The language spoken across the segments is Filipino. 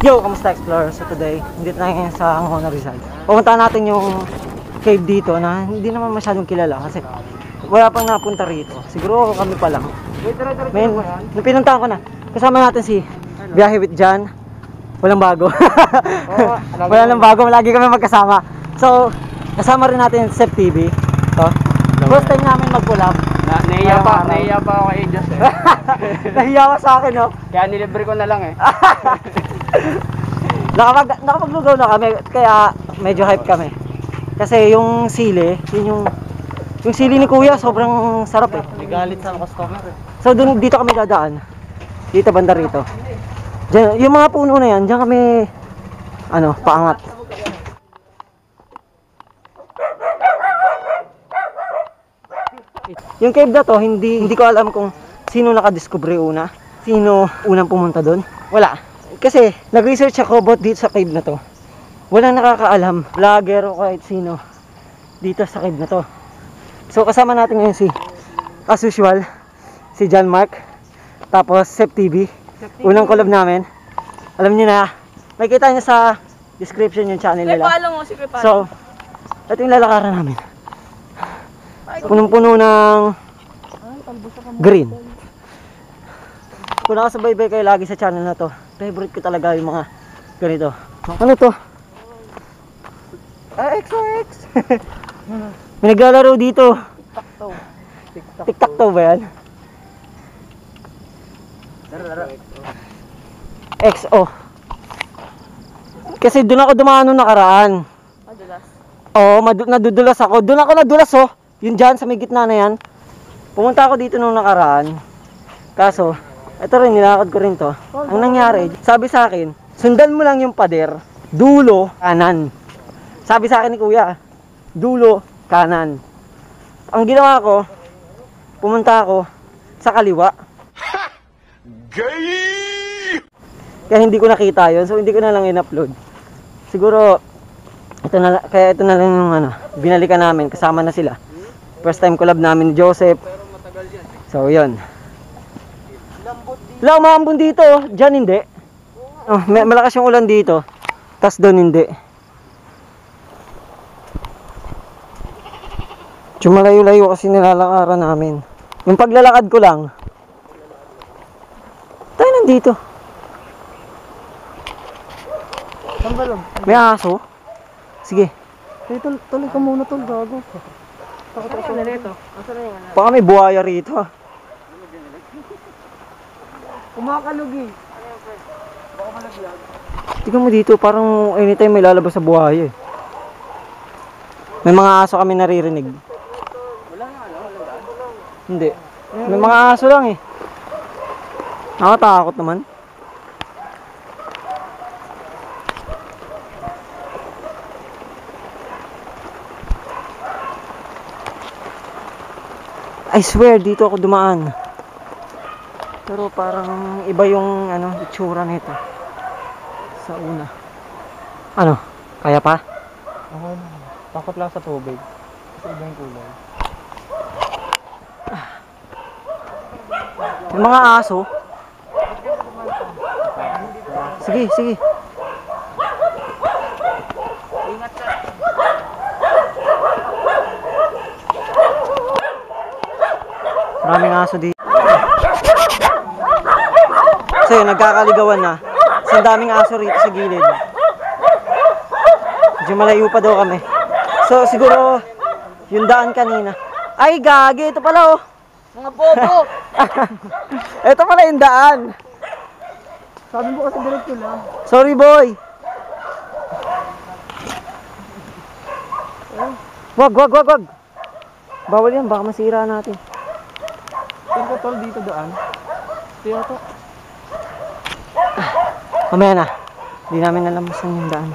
Yo, kamusta Explorer? So today, nandito na ngayon sa Angono Rizal. Pupuntahan natin yung cave dito na hindi naman masyadong kilala kasi wala pang napunta rito. Siguro kami pa lang. Men, pinuntahan ko na. Kasama natin si Biyahe with John. Walang bago. Wala nang bago, lagi kami magkasama. So, kasama rin natin Sep TV. To. First time namin mag-collab. Nahiya pa ako kay Diyos eh. Nahiya ka sa akin, no? Kaya nilibre ko na lang eh. Nakapaglugaw na kami, kaya medyo hype kami. Kasi yung sili, yung sili ni Kuya, sobrang sarap eh. May galit sa customer eh. So dito kami dadaan. Dito banda rito. Diyan, yung mga puno na yan, diyan kami paangat. Yung cave na to, hindi ko alam kung sino nakadiscover una. Sino unang pumunta doon? Wala. Kasi nag-research ako about dito sa cave na to. Walang nakakaalam, vlogger o kahit sino dito sa cave na to. So kasama natin ngayon as usual, si John Mark, tapos Sep TV. Unang collab namin. Alam niyo na, makikita niyo sa description yung channel nila. So, ito yung lalakaran namin. Punong-puno ng green. Kung nakasubaybay kayo lagi sa channel na to, favorite ko talaga yung mga ganito. Ano to? XOX! May naglalaro dito. Tic-tac-toe ba yan? XO. Kasi doon ako dumaan nung nakaraan. Madulas? Oo, nadudulas ako. Doon ako nadulas oh. Yun dyan sa may gitna na yan. Pumunta ako dito nung nakaraan. Kaso, ito rin, nilakad ko rin to. Ang nangyari, sabi sa akin, sundan mo lang yung pader, dulo, kanan. Sabi sa akin ni Kuya, dulo, kanan. Ang ginawa ko, pumunta ako sa kaliwa. Gay! Kaya hindi ko nakita yun, so hindi ko na lang in-upload. Siguro, kaya ito na lang yung binalikan namin, kasama na sila. First time collab namin ni Joseph. So, yun. Wala, maambon dito. Diyan hindi. Oh, malakas yung ulan dito. Tas doon hindi. Malayo-layo kasi nilalakaran namin. Yung paglalakad ko lang. Tayo nandito. Saan ba lang? May aso. Sige. Tuloy ka muna tol, gago. Asan na rito? Asan na yung Baka may buhaya rito. Kumakalugi. Baka malaglag. Tingnan mo dito, parang anytime may lalabas sa buhaya eh. May mga aso kami naririnig. Wala nga walang. Hindi. May mga aso lang eh. Nakatakot naman. I swear, dito ako dumaan. Pero parang iba yung itsura nito sa una. Ano? Kaya pa? Ako na. Takot lang sa tubig. Kasi iba yung kulay. May mga aso. Sige, sige. Ingat ka. Maraming aso dito. So yun, nagkakaligawan na. Kasi ang daming aso rito sa gilid. Medyo malayo pa daw kami. So siguro, yung daan kanina. Ay, gagi! Ito pala oh! Mga bobo! Ito pala yung daan. Sabi mo kasi diretso lang. Sorry boy! Wag! Bawal yan, baka masira natin. Saan ka tol dito daan? Tiyo to. Mamaya na. Hindi namin alam saan yung daan.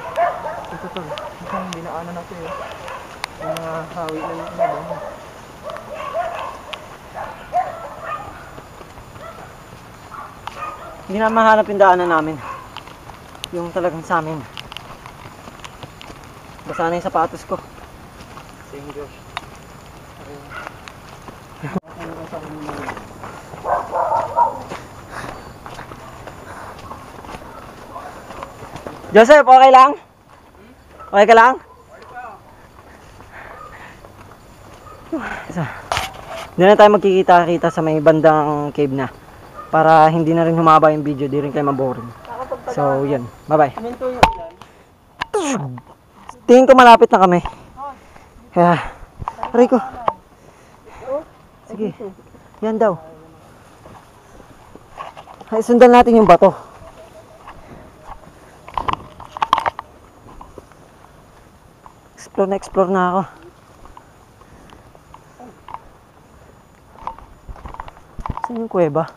Ito tol. Mukhang dinaanan natin eh. Yung mga hawi na yung daan. Hindi na mahanap yung daanan namin. Yung talagang sa amin. Basa na yung sapatos ko. Thank you. Joseph, okay lang? Okay ka lang? Isa. Hindi na tayo magkikita-kita sa may bandang cave na. Para hindi na rin humaba yung video, di rin kayo maboring. So, yun. Bye-bye. Tingin ko malapit na kami. Kaya, aray ko. Sige. Yan daw. Ay, sundan natin yung bato. Explore na ako. Saan yung kuweba?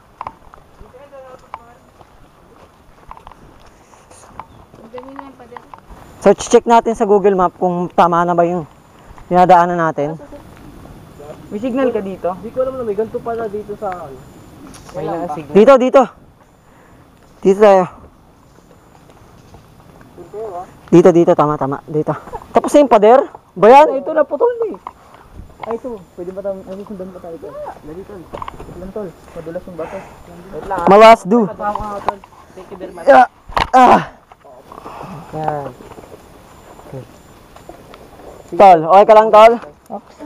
Search check natin sa Google Map kung tama na ba yung dinadaanan natin. May signal ka dito? Hindi ko alam na may ganito pala dito sa ano. May signal. Dito, dito. Dito tayo. Dito, tama. Dito. Tapos na yung pader? Ba yan? Ito na putol na eh. Ay ito, pwede ba tayo, sundan ba tayo ito? Dali tol. Wait lang tol, madulas yung bato. Wait lang. Mawas do. Thank you very much. Yan. Okay. Tol, okay ka lang tol?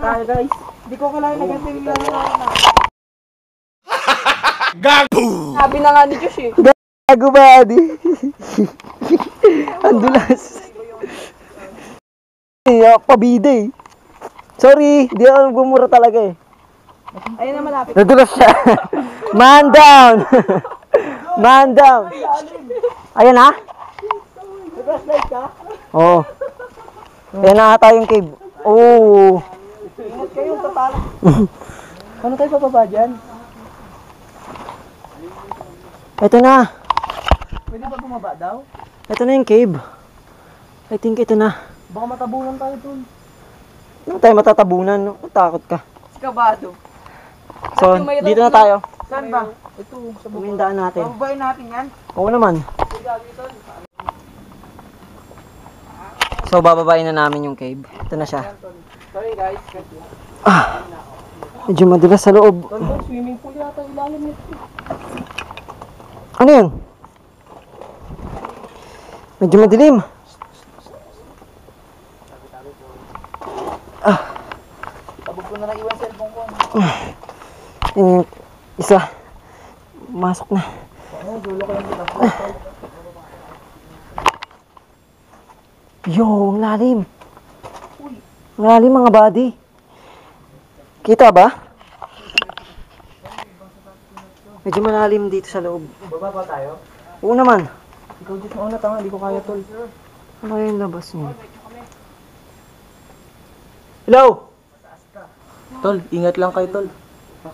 Tayo guys. Hindi ko kailangan na ganito yung laro na. Gago! Sabi na nga ni Josh eh. Gago ba, di? Andulas. Pabide eh. Sorry, di ako gumura talaga eh. Ayun na malapit. Nadulas siya. Man down! Man down! Ayan ha? Flashlight ka? Oo. Ayan na ata yung cave. Oo. Ingat kayo, tatalo. Paano tayo papaba dyan? Ito na. Pwede ba bumaba daw? Ito na yung cave. I think ito na. Baka matabunan tayo tol. Ano tayo matatabunan? No? Takot ka. Kabado. So, dito na tayo. Saan ba? Ito, sa baba. Umindaan natin. Bababayin natin yan. Oo naman. So, bababain na namin yung cave. Ito na siya. Sorry guys. Medyo madulas sa loob. Tol, swimming pool yata ilalim nito. Ano yun? Medyo madilim. Tabog ko na lang iwan cellphone ko. Yun yung isa. Masok na. Ano, dulo ko lang dito. Yo, ang lalim. Ang lalim mga buddy. Kita ba? Medyo malalim dito sa loob. Baba pa tayo? Oo naman. Ikaw dito mauna tanga, hindi ko kaya tol. Ano yung labas niya? Hello! Tol, ingat lang kayo tol.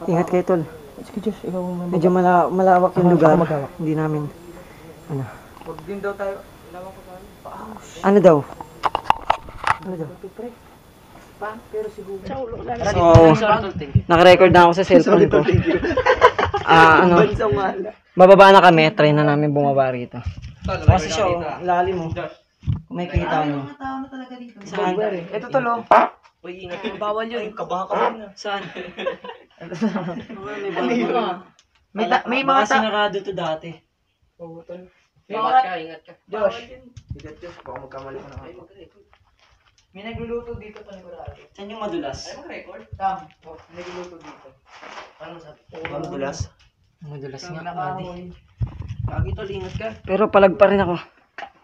Ingat kayo tol. Sige Diyos, ikaw mo. Medyo malawak yung lugar. Hindi namin. Ano? Huwag din daw tayo. Ano daw? Ano daw? Pero siguro. So, naka-record na ako sa cellphone ko. Ano? Bababa na kami. Try na namin bumaba rito. Kasi siya, lalim mo. Kung may kita nyo. Saan? Ito tol oh. Uy, ingat yung bawal yun. Kabahan ka muna. Saan? May Baka mga sinarado to dati. Oo tol. Ingat ka. Josh. Ingat Josh, baka magkamali ka na ako. May nagluluto dito pa ni Barado. Saan yung madulas? Mag-record? Tam, may nagluluto dito. Paano sabi? Madulas? Madulas nga, buddy. Lagi tol, ingat ka. Pero palag pa rin ako.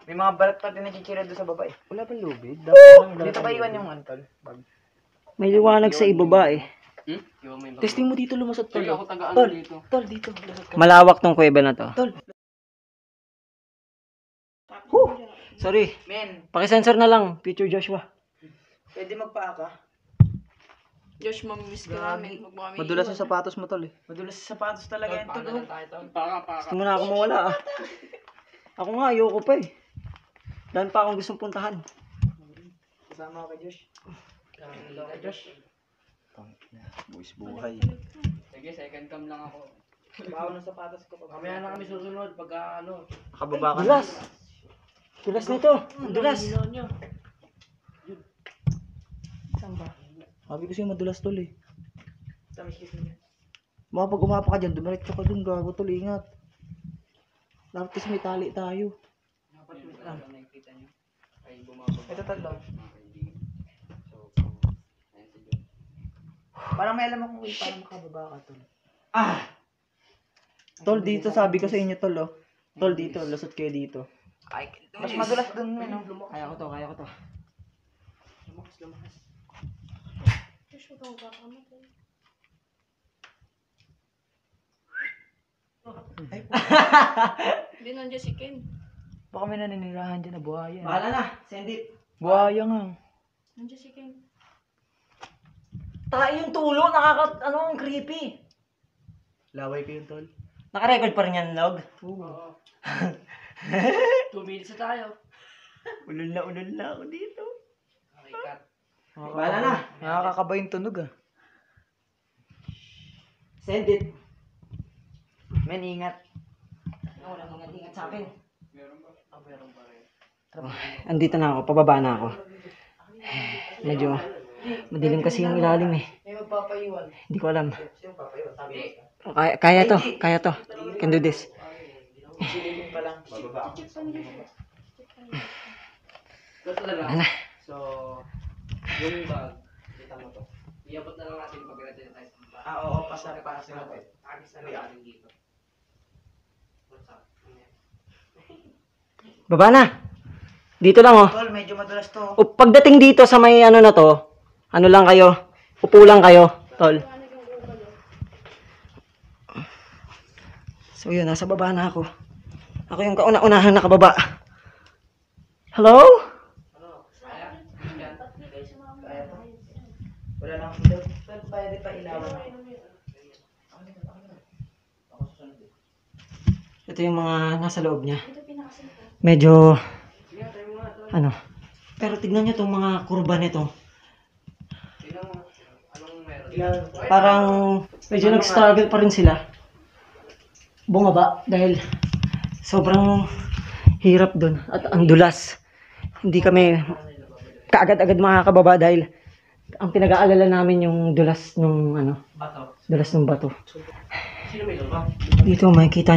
May mga balat pa din nakikira doon sa baba eh. Wala bang lubid? Dito ba iwan yung antol? May liwanag sa ibaba eh. Testing mo dito lumusot tol. Ako taga-ano dito. Tol, dito. Lumusot ka. Malawak tong kuweba na to. Tol. Sorry. Men, Pakisensor na lang. Future Joshua. pwede magpaaka? Josh, mamimiss ka namin. Madulas yung sapatos mo tol eh. Madulas yung sapatos talaga yan tol. Gusto mo na ako mawala ah. Ako nga, ayoko pa eh. Dahil pa akong gustong puntahan. Kasama ako kay Josh. Josh. Buwis buhay. Sige, second cam lang ako. Bawa ng sapatos ko. Mamaya na kami susunod pagka ano. Nakababa ka na. Dulas. Dulas nito. Dulas. Sabi ko sa'yo madulas tol eh. Mga pag umapa ka dyan, dumiretso ka dun, gago tol, ingat. Dapat kasi may tali tayo. Ito tol lang. Parang may alam akong way para makababa ka tol. Tol, dito sabi ko sa inyo tol oh. Tol, dito, lusot kayo dito. Mas madulas dun yun oh. Kaya ko to, kaya ko to. Hindi nandiyan si Ken. Baka may naninirahan dyan na buhaya. Bahala na, send it. Buhaya nga. Nandiyan si Ken. Tayo yung tulo, ang creepy. Laway kayo tol. Naka-record pa rin yan, Log? Oo. 2 minutes na tayo. Ulol na ako dito. Okay, cut. Bahala na. Nakakakaba yung tunog ah. Send it. Men, ingat. Walang ingat-ingat sa akin. Meron pa rin. Andito na ako, pababa na ako. Medyo madilim kasi yung ilalim eh. May magpapaiwan. Hindi ko alam. Sino papaiwan? Sabi ko. Kaya to. Can do this. Silipin pa lang. Bababa ako. Ito talaga. Ano? So, yung bag, kita mo to. Iabot na lang natin pag natin tayo. Oo, pasa natin. Agis na lang natin dito. What's up? Baba na. Dito lang oh. Tol, medyo madulas to. O, pagdating dito sa may ano na to, ano lang kayo, upo lang kayo, tol. So yun, nasa baba na ako. Ako yung kauna-unahang nakababa. Hello? Wala lang ako dito. Tol, pwede pa ilawan. Ito yung mga nasa loob niya. Medyo, ano, pero tignan nyo itong mga kurba nito. Tingnan mo. Anong meron? Parang medyo nag-struggle pa rin sila. Bumaba dahil sobrang hirap dun at ang dulas. Hindi kami kaagad-agad makakababa dahil ang pinag-aalala namin yung dulas nung ano, Bato. dulas ng bato. Sino may luma? Dito makikita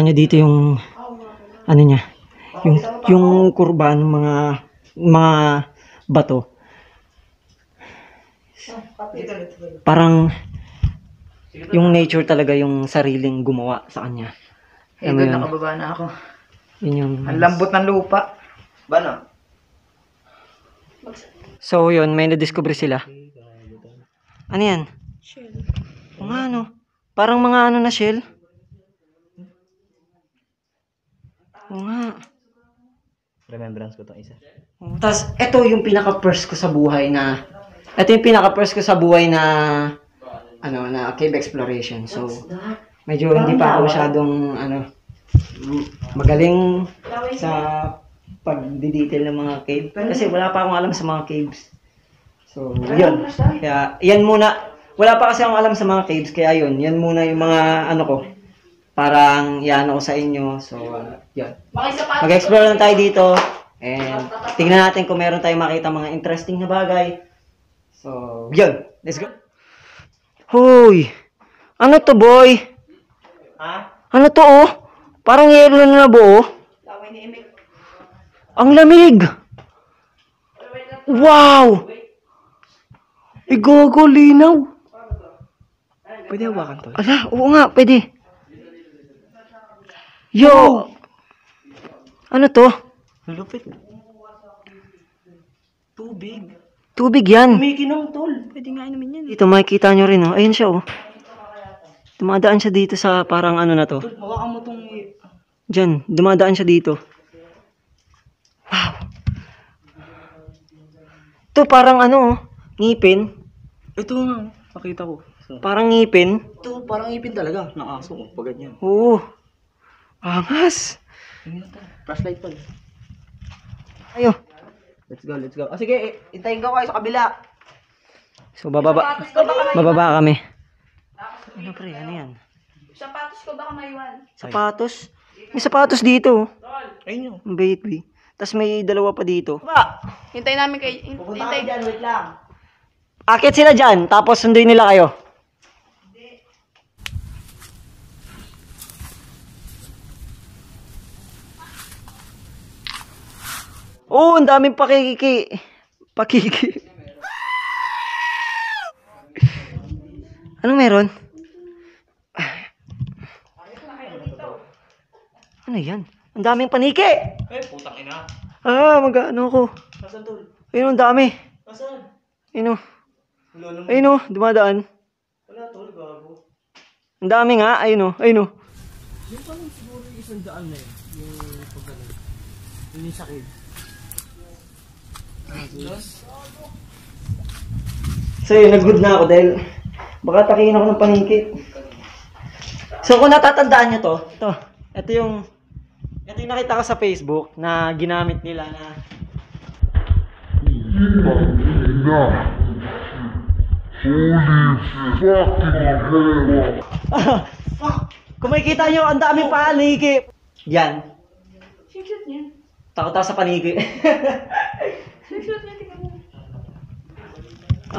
nyo dito yung ano niya, yung kurba ng mga bato. Parang yung nature talaga yung sariling gumawa sa kanya. Eh, Alam mo doon yun? nakababa na ako. Yun yung... Ang lambot ng lupa. Ba no? So yun, may nadiscover sila. Ano yan? Shell. O nga ano? Parang mga ano na shell. O nga. Remembrance ko itong isa. Tapos, ito yung pinaka-first ko sa buhay na... Ito yung pinaka-first ko sa buhay na... Ano, na cave exploration. So, medyo hindi pa ako masyadong, ano... Magaling sa pag-detail ng mga cave. Kasi wala pa akong alam sa mga caves. So, yun. Kaya, yan muna. Wala pa kasi akong alam sa mga caves. Kaya yun, yan muna yung mga ano ko. Parang yan ako sa inyo. So, yun. Mag-explore lang tayo dito. And tingnan natin kung meron tayong makita mga interesting na bagay. So, yun. Let's go. Hoy! Ano to, boy? Ha? Ano to, oh? Parang yelo na nabuo. Laway ni Emil. Ang lamig! Wow! Igogo, linaw. Pwede hawakan to. Ala, oo nga, pwede. Yo! Ano to? Lupit. Tubig. Tubig yan. Kumikinang tol. Pwede nga inumin yan. Dito makikita nyo rin, oh. Ayun siya, oh. Dumadaan siya dito sa parang ano na to. Tol, hawakan mo tong... Diyan, dumadaan siya dito. Wow. Ito parang ano, oh. Ngipin. Ito nga. Pakita ko. Parang ngipin. Ito, parang ipin talaga. Ng aso. Pag ganyan. Oo. Angas. Flashlight tol. Ayo. Let's go, let's go. Oh, sige, intayin ko kayo sa kabila. So, bababa kami. Ano pre, ano yan? Sapatos ko baka maiwan. Sapatos. May sapatos dito. Ayun yun. Ang baby. Tapos may dalawa pa dito. Hintayin namin kay... Pupunta kayo dyan, wait lang. Akit sila dyan, tapos sunduin nila kayo. Oo, ang daming pakiki. Anong meron? Ano yan? Ang daming paniki! Putang ina. Mag-ano ako. Nasaan tol? Ayun, ang dami. Nasaan? Ayun, Wala naman. ayun, dumadaan. Wala tol, gago. Ang dami nga, ayun. Yung parang siguro yung isang daan na yun. Yung pagkakas. Yung sakit. So yun, nag-good na ako dahil baka takihin ako ng paniki. So kung natatandaan nyo to, ito yung nakita ko sa Facebook na ginamit nila na kung makikita nyo, ang daming paniki. Yan. Shoot niya. Takot ako sa paniki. Shoot niya, tingnan mo.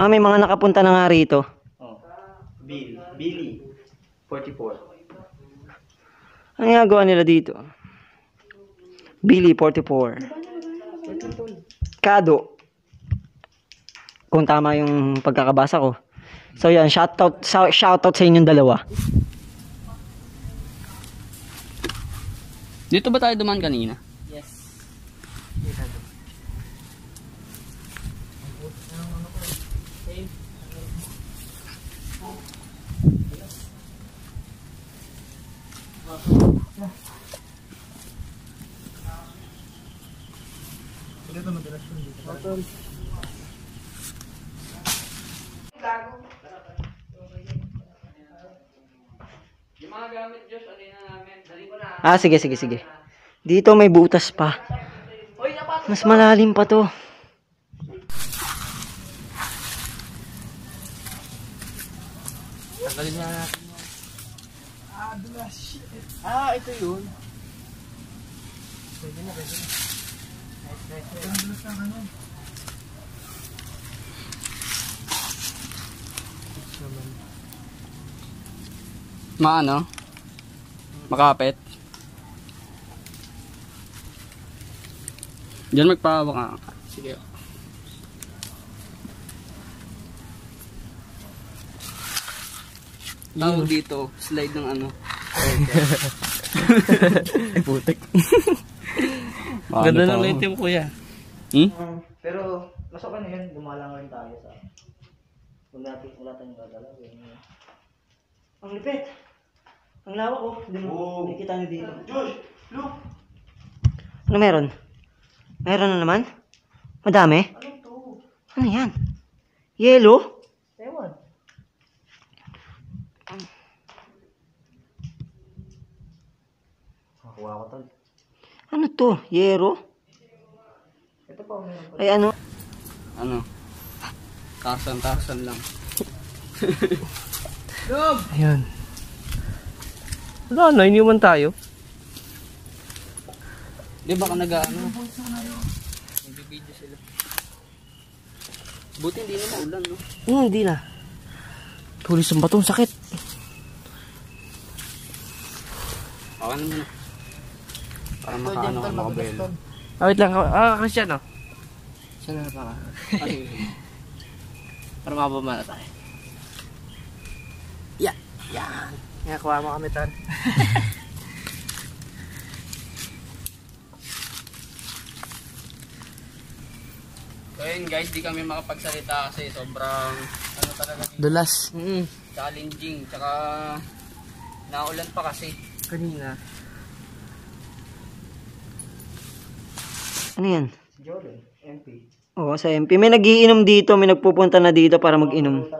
May mga nakapunta na nga rito. Oh. Billy. 44. Ano ginagawa nila dito? Billy 44. Kado. Kung tama yung pagkakabasa ko. So yan, shoutout sa inyong dalawa. Dito ba tayo dumaan kanina? Yes. Yung mga gamit, Josh, ano na namin? Dali ko na. Sige. Dito may butas pa. Mas malalim pa to. Tanggalin nga natin yan. Ito yun. Pwede na. Nice. Ang ano. Maano? Makapit. Diyan magpahawa ka. Sige. Tawag dito, slide ng ano. Putik. Ganda ng lente mo, kuya. Pero, mas okay na yun. Dumalang rin tayo sa... Kung wala tayong gagalaw. Ang lipit. Ang lawak oh. Hindi mo nakikita nyo dito. Josh! Look! Ano meron? Meron na naman? Madami? Ano to? Ano yan? Yellow? Ewan. Nakakuha ko tol. Ano to? Yero? Ito pa meron pa. Ay ano? Ano? Tarsan lang. Ayan. Wala na, iniwan tayo. Di ba ka nag-ano? Nag-video sila. Buti hindi na maulan, no? Hindi na. Tulis ang batong sakit. Baka naman na. Para makaano ka makabelo. Wait lang. Christian, oh. Saan na pa ka? Para makabama na tayo. Yan. Kuha mo kami tan. So yun guys, di kami makapagsalita kasi sobrang ano talaga Dulas. challenging. Tsaka naulan pa kasi. Kanina. Ano yan? Jordan, MP. Oo, sa MP. May nagiinom dito. May nagpupunta na dito para mag-inom.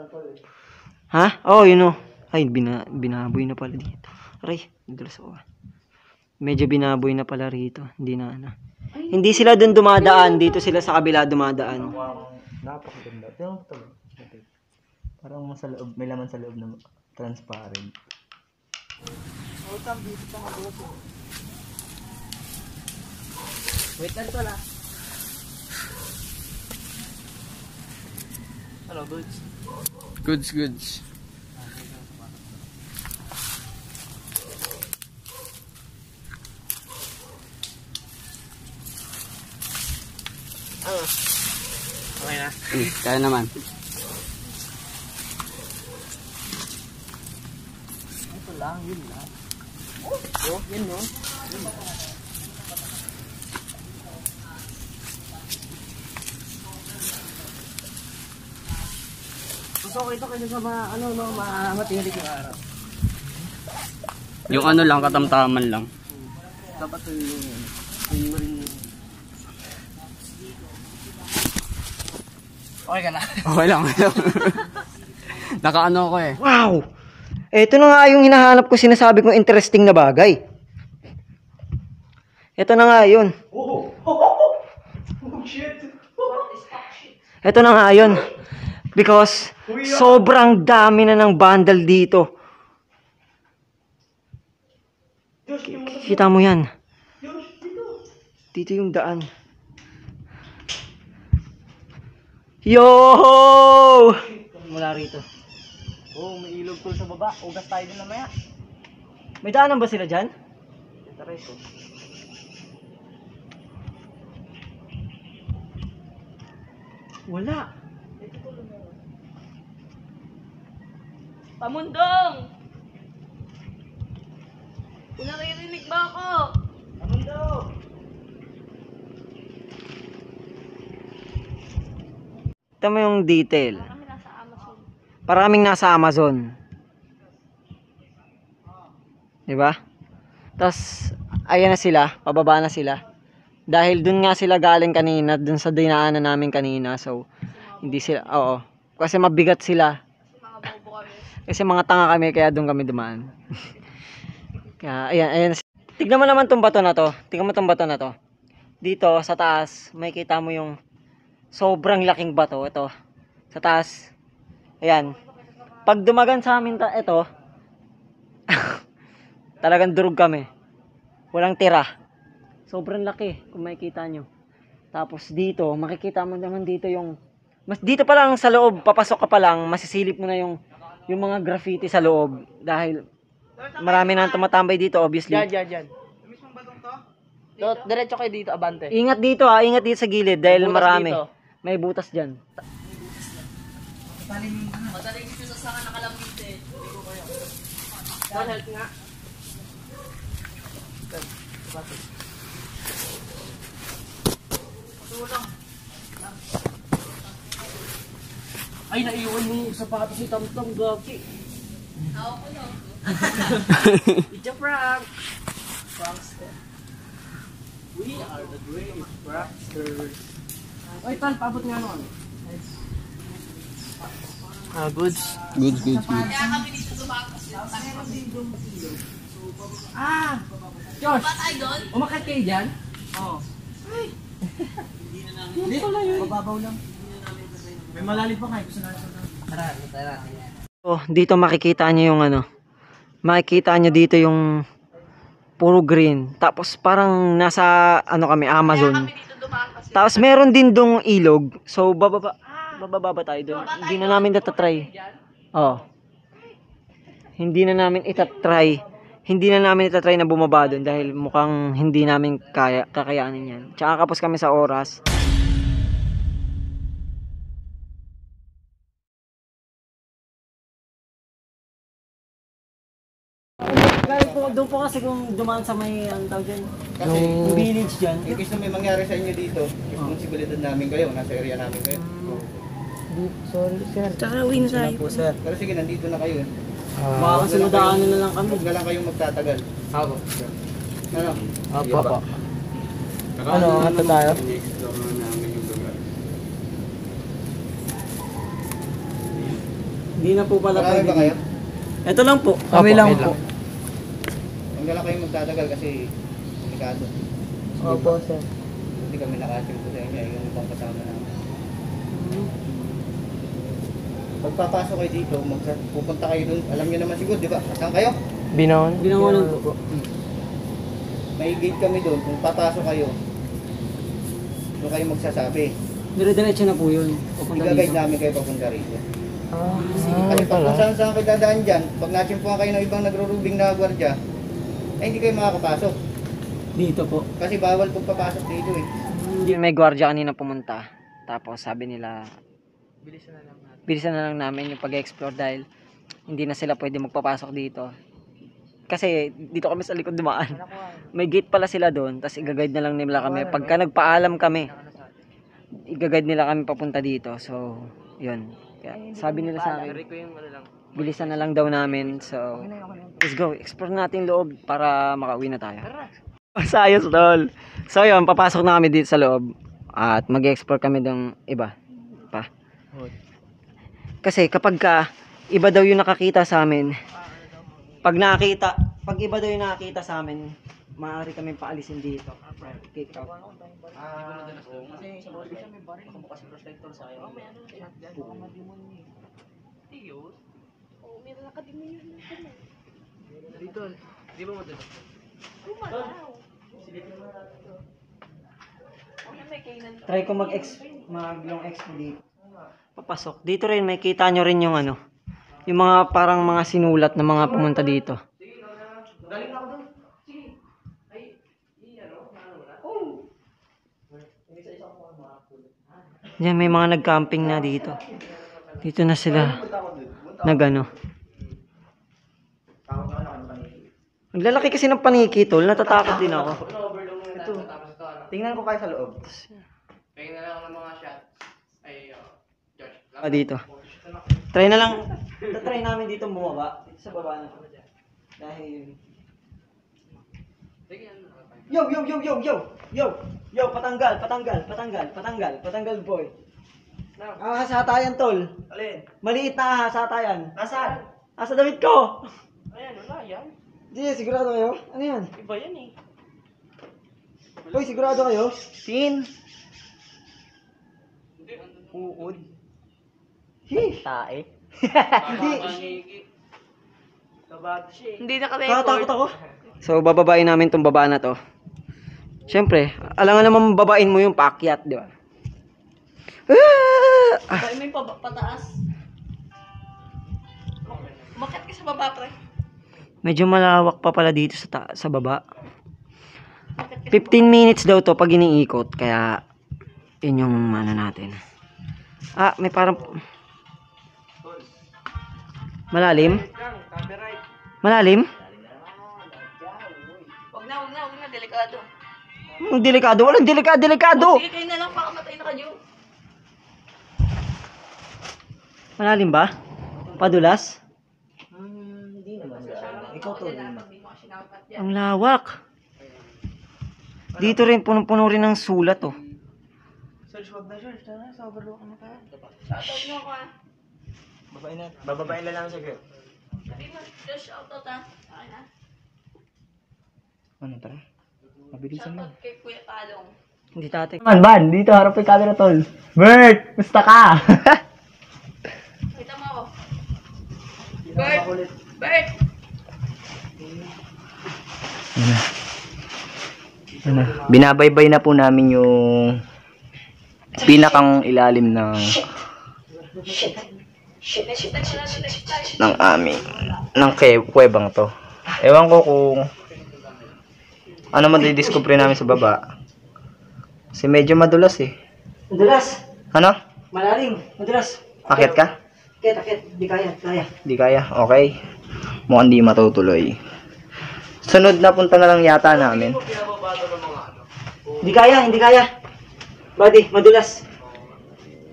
Ha? Oo, yun o. Ay, binaboy na pala dito. Aray, nadulas ako. Medyo binaboy na pala rito. Hindi na ano. Hindi sila dun dumadaan. Dito sila sa kabila dumadaan. Napakaganda. Tingnan mo ito. Parang sa loob, may laman sa loob na transparent. Wait lang pala. Ano, goods? Goods. Kaya naman. Ito lang, yun lang. Oh, yan no. Mas okay ito kasi sa matirik yung araw. Yung ano lang, katamtaman lang. Dapat yung rin. Okay ka na. Okay lang. Nakaano ko eh. Wow! Ito na nga yung hinahanap ko, sinasabi kong interesting na bagay. Ito na nga yun. Oh shit. Ito na nga yun. Because sobrang dami na ng bundle dito. Kita mo yan. Dito yung daan. Yo! Mula rito. Oh, may ilog tol sa baba. Ugas tayo din mamaya. May daanan ba sila dyan? Tara ito. Wala. Pamundong! Kung naririnig ba ako? Ito mo yung detail. Kami nasa Amazon. Paraming nasa Amazon. Diba? Tapos, ayan na sila. Pababa na sila. Dahil dun nga sila galing kanina. Dun sa dinaanan namin kanina. So, hindi sila, oo. Kasi mabigat sila. Mga bobo kami. Kasi mga tanga kami, kaya dun kami dumaan. Kaya, ayan. Tignan mo naman tong bato na to. Tignan mo tong bato na to. Dito, sa taas, may kita mo yung sobrang laking bato. Ito, sa taas. Ayan. Pag dumagan sa amin, ito, talagang durog kami. Walang tira. Sobrang laki, kung makikita nyo. Tapos dito, makikita mo naman dito yung, dito pa lang sa loob, papasok ka pa lang, masisilip mo na yung mga graffiti sa loob. Dahil, marami na tumatambay dito, obviously. Yan. Mismong batong to? Diretso kayo dito, abante. Ingat dito ingat dito sa gilid dahil Butas marami. dito. May butas diyan. Madaling dito sa sanga nakalambit eh. One help nga. Ay, naiwan mo yung sapatos si Tamtam, gagi. Ako ko no. It's a prank. Prankster. We are the great pranksters. Oy, Tal, paabot nga nun. Goods. Good. Kaya kami dito tumakas. Josh, Ba tayo doon? umakit kayo dyan? Oo. Dito lang yun. Mababaw lang. May malalim pa kayo. Gusto natin. Tara. Oh, dito makikita nyo yung makikita nyo dito yung puro green. Tapos parang nasa kami, Kaya Amazon. kami dito tumakas. Tapos meron din dong ilog. So bababa ba tayo doon? Hindi na namin itatry. Oh. Hindi na namin itatry. Hindi na namin itatry na bumaba doon dahil mukhang hindi namin kakayanin yan. Tsaka kapos kami sa oras. Doon po kasi kung dumaan sa may tawag dyan, Kasi, yung village dyan. in case na may mangyari sa inyo dito, responsibilidad namin kayo. Nasa area namin kayo. Sorry sir. Tsaka uwi na tayo. Po sir. Pero sige, nandito na kayo. Baka kasi nadaanan na lang kami. Huwag na lang kayong magtatagal. Ako. Ano? Apo. Ano, ato tayo? Hindi na po pala Marami ba kayo? Ito lang po. Kami lang po. Huwag na lang kayong magtatagal kasi delikado. Opo sir. Hindi kami nakasim ko sa inyo. Yung ibang kasama namin. Pagpapasok kayo dito, pupunta kayo dun. Alam niyo naman siguro, di ba? Saan kayo? Binawon. Binawalan po. May gate kami doon. Kung papasok kayo, doon kayo magsasabi. Dire-diretso na po yun. Pupunta Igagayad dito. namin kayo papunta rito. Kasi pag kung saan kayo dadaan dyan, pag natsimpuan kayo ng ibang nagrurubing na gwardiya, ay hindi kayo makakapasok. Dito po. Kasi bawal pong papasok dito eh. May gwardiya kanina pumunta. Tapos sabi nila, bilisan na lang namin yung pag-explore dahil hindi na sila pwede magpapasok dito. Kasi dito kami sa likod dumaan. May gate pala sila doon, tapos i-guide na lang nila kami. Pagka nagpaalam kami, i-guide nila kami papunta dito. So, yun. Kaya, sabi nila sa akin, bilisan na lang daw namin. So, let's go. Explore natin loob para makauwi na tayo. Masayos, tol. So, yun. Papasok na kami dito sa loob. At mag-explore kami ng iba. Pa. Kasi kapag iba daw yung nakakita sa amin, pag iba daw yung nakakita sa amin, maaari kami paalisin dito. Kick out. Dito, di ba madala? Try ko mag-long expo dito. Papasok. Dito rin, may kita nyo rin yung ano, yung mga parang mga sinulat na mga pumunta dito. Galing ako doon. Sige. Ay, Yan, may mga nag-camping na dito. Dito na sila nagano. Ang lalaki kasi ng paniki, tol. Natatakot din ako. Ito. Tingnan ko kayo sa loob. Pagin na lang ako ng mga shots. Ay, Josh. Dito. Try na lang. Try namin dito bumaba. Dito sa baba na. Dahil... Sige, ano? Yo, yo, yo, yo, yo! Yo! Yo, patanggal, boy. Ahas hatayan, tol. Alin? Maliit na ahas hatayan. Nasaan? Asa damit ko? Ayan, wala yan. Di, sigurado kayo? Ano yan? Iba yan eh. Uy, sigurado kayo? Tin. Hindi, ano? Uod. Hi! Tae. Kabato siya eh. Hindi naka-record. Nakatakot ako. So, bababain namin tong baba na to. Siyempre, alangan naman babain mo yung paakyat, di ba? Bakit may pataas? Umakyat ka sa baba, pre. Medyo malawak pa pala dito sa baba. Umakyat ka sa 15 minutes daw to pag iniikot, kaya yun yung ano natin. Ah, may parang... Malalim? Malalim? Huwag na, delikado. Delikado, walang delikado. Sige, kayo na lang, baka matay na kayo. Malalim ba? Padulas? Hindi naman. Ikaw to. Ang lawak. Dito rin, punong-puno rin ng sulat, oh. Search, wag na search. Tara, sa overlook na tayo. Shoutout mo ako, ah. Bababain na lang siya, girl. Sabi mo, just shoutout, ah. Okay na. Ano, tara? Mabilisan mo. Shoutout kay Kuya Talong. Hindi tate. Man, dito harap yung camera, tol. Bert, gusto ka? Kita mo ako. Bert! Binabaybay na po namin yung pinakang ilalim ng kuwebang to. Ewan ko kung ano man didiscover namin sa baba. Kasi medyo madulas eh. Madulas. Ano? Malalim. Madulas. Akit ka? Akit. Di kaya. Di kaya? Okay. Mukhang di matutuloy. Sunod na punta na lang yata namin. Hindi kaya. Buddy, madulas.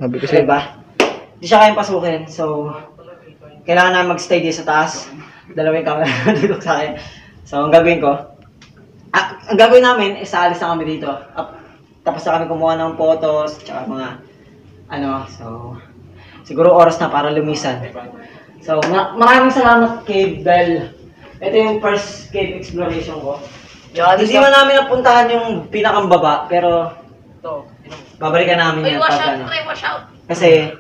Sabi ko sa'yo. Diba? Hindi siya kayang pasukin. So, kailangan na mag-stay dito sa taas. Dalawang camera dito sa akin. So, ang gagawin namin, alis na kami dito. Tapos na kami kumuha ng photos, tsaka mga, so, siguro oras na para lumisan. So, maraming salamat, Cave, dahil ito yung first cave exploration ko. Hindi man namin napuntahan yung pinakang baba, pero babalikan namin Uy, yan wash pag out, ano. pre, wash out. Kasi,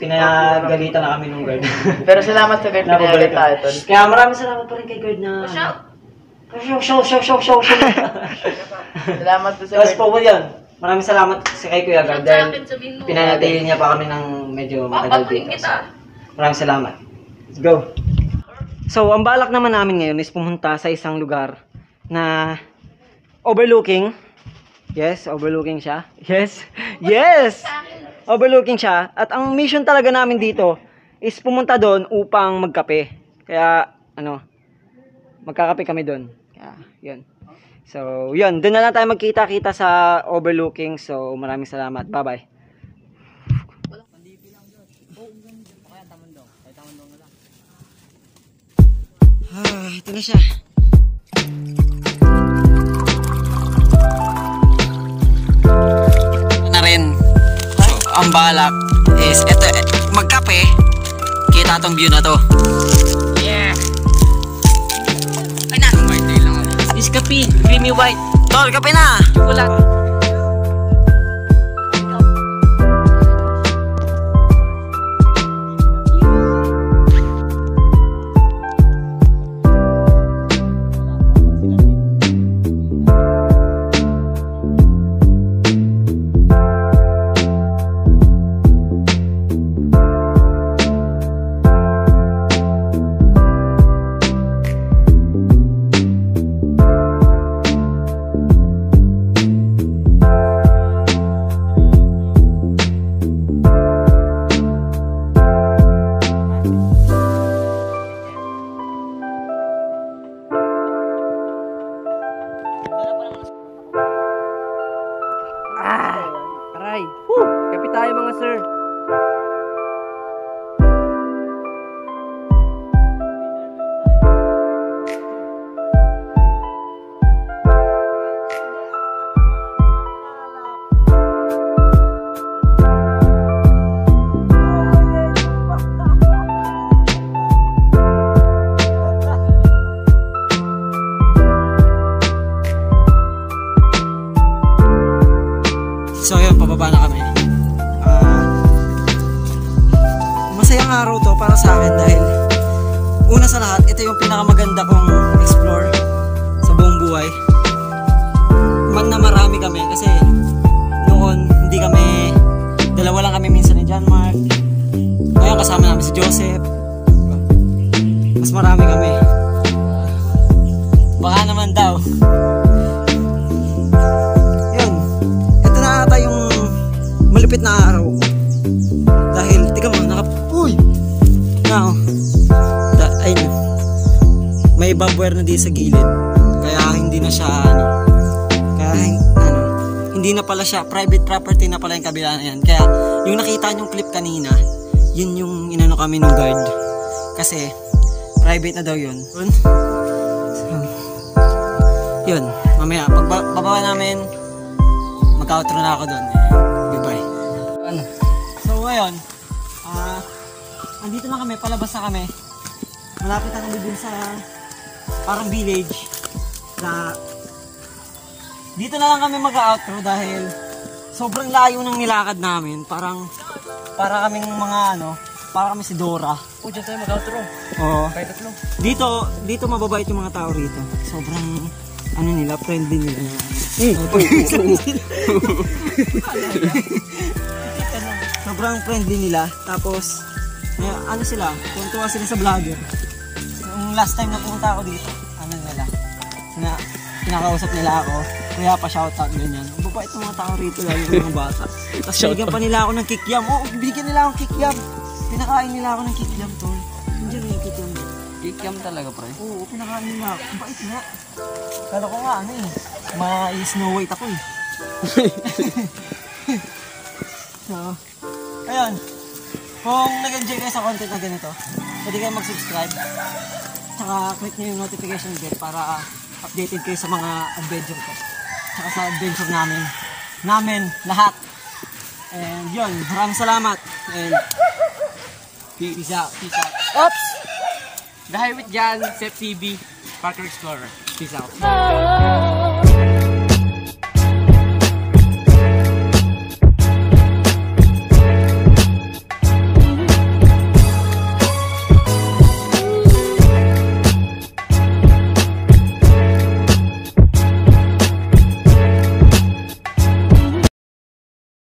pinagalitan na kami nung guard. Pero salamat sa guard Napabalik tayo, Tol. Kaya maraming salamat pa rin kay guard na... Wash out. Show. Salamat po Tapos po po yun. Maraming salamat sa kay Kuya Gard Shout sa dahil akin, sabihin mo. pinanatili niya pa kami ng medyo matagal Papatuloy dito. kita. Maraming salamat. Let's go. So, ang balak naman namin ngayon is pumunta sa isang lugar na overlooking. Yes, overlooking siya. Yes. overlooking siya. At ang mission talaga namin dito is pumunta doon upang magkape. Kaya, magkakape kami doon. Kaya, yun. So, yun. Doon na lang tayo magkita-kita sa overlooking. So, maraming salamat. Bye-bye. Ito na siya. Na rin. So, ang balak is eto, magkape. Kita tong view na to. Yeah. Ay na. White tail lang. Is kape, creamy white. Tol, kape na! Chocolate. Aray. Kape tayo mga sir. So yun, pababa na kami. Masayang araw to para sa akin dahil una sa lahat, ito yung pinakamaganda kong explore sa buong buhay. Man na marami kami kasi noon hindi kami, dalawa lang kami minsan ni John Mark. Ngayon kasama namin si Joseph. Mas marami kami. Baka naman daw. Malupit na araw dahil tika mo ayun, may barbware na di sa gilid kaya hindi na siya hindi na pala siya private property na pala yung kabila na yan. Kaya yung nakita nyong clip kanina, yun yung inano kami ng guard kasi private na daw yun. Yun, mamaya pagbaba namin mag-outro na ako doon. Goodbye. So ngayon, andito na kami, palabas na kami. Malapit na kami dun sa parang village na dito na lang kami mag-outro dahil sobrang layo ng nilakad namin. Para kaming mga para kami si Dora. Diyan tayo mag-outro. Oo. Kahit tatlo. Dito mababait yung mga tao rito. Sobrang nila, friendly nila. Sobrang friendly nila. Tapos, sila, tuntua sila sa vlogger. Yung last time na pumunta ako dito, pinakausap nila ako. Kaya pa shoutout ganyan. Mababait yung mga tao rito, lalo yung mga bata. Tapos binigyan pa nila ako ng kikiam. Binigyan nila akong kikiam. Pinakain nila ako ng kikiam, tol. Nandiyan yung kikiam. Kikiam talaga, pre. Oo, pinakain nila ako. Bait nga. Kala ko nga, ma-Snow White ako eh. So, ayun. Kung nag-enjoy kayo sa content na ganito, pwede kayo mag-subscribe. Tsaka click nyo yung notification bell para updated kayo sa mga adventure ko. Tsaka sa adventure namin lahat. And yun, maraming salamat. And peace out. Oops! The Highway Jan, Sep TV, Parker Explorer. Peace out. Oh.